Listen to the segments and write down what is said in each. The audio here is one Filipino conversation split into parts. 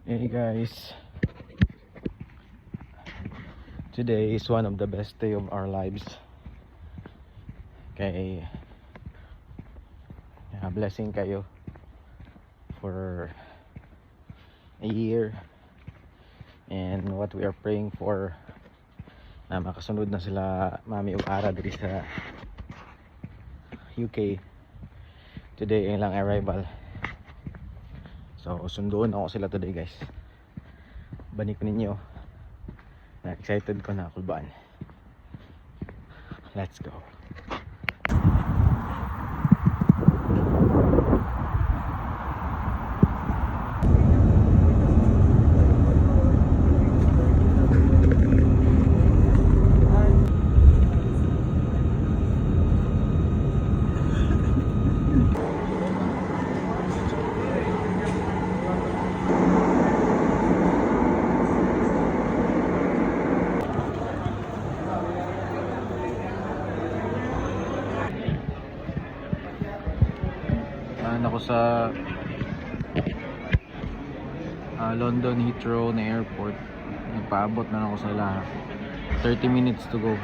Hey guys, today is one of the best day of our lives. Okay, blessing kayo for a year, and what we are praying for na makasunod na sila Mami ug Ara diri sa UK. Today ang ilang arrival, so sunduon ako sila today guys. Banik ninyo na excited ko na kulbaan. Let's go. Ako sa London Heathrow na airport. Nagpaabot na ako sa lahat. 30 minutes to go.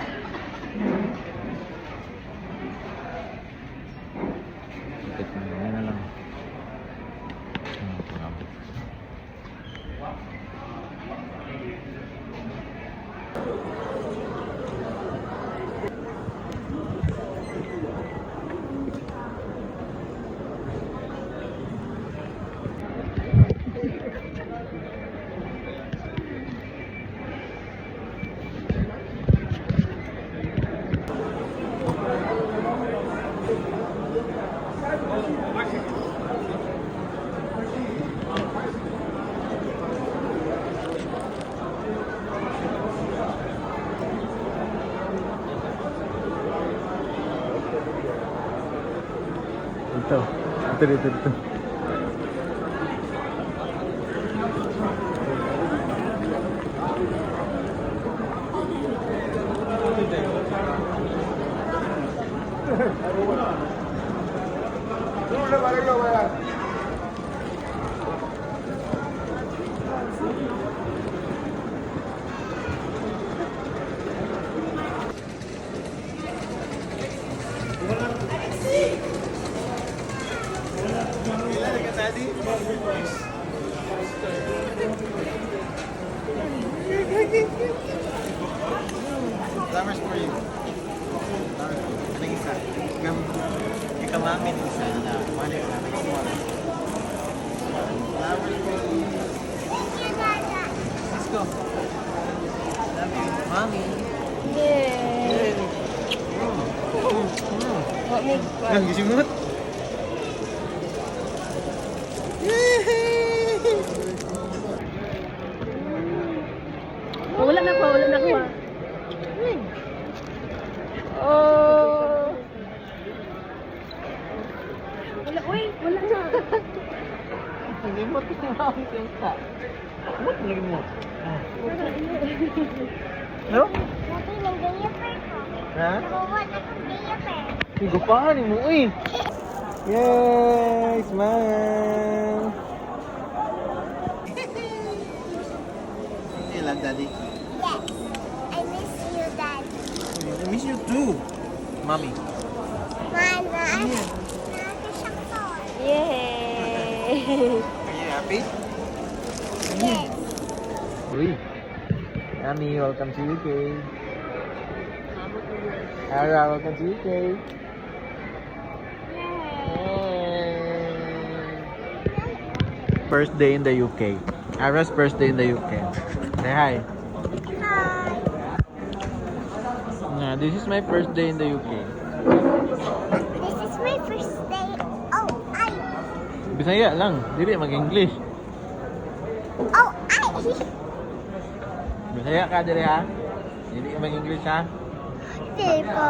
Ticket na lang. Ito. Flowers for you. Anong isa? Ikamamin isa na. One is namin smaller. Flowers for you. Let's go. Love you. Mommy. Yay! What makes Ang gisimot. Wala na ko. Oh. Wala na. Limot ko na ang tinta. What limot? No? Ha? Gupahan mo eh. Yay! Smile! You love Daddy? Yes, I miss you, Dad. I miss you too, Mommy. Mana, Yeah. Yay! Are you happy? Yes. Uy. Mommy, welcome to UK. Ara, welcome to UK. First day in the UK. Ara's first day in the UK. Say hi. Hi. Yeah, this is my first day in the UK. This is my first day. Oh, Bisaya lang, dili mag-English. Oh, Bisaya ka dili ha? Dili ka mag-English ha? Diba?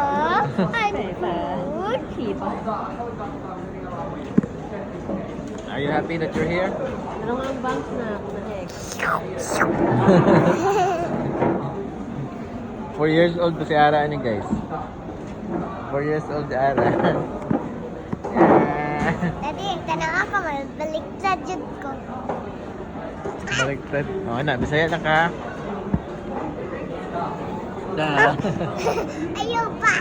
I'm Diba? good. Diba? Are you happy that you're here? Ano nga ang bangs na? Next. 4 years old pa si Ara ni guys. 4 years old si Ara. Daddy, ito na nga pa, mabalik sa jud ko. Baliktad. Oo na, Bisaya lang ka. Da. Ayaw pa.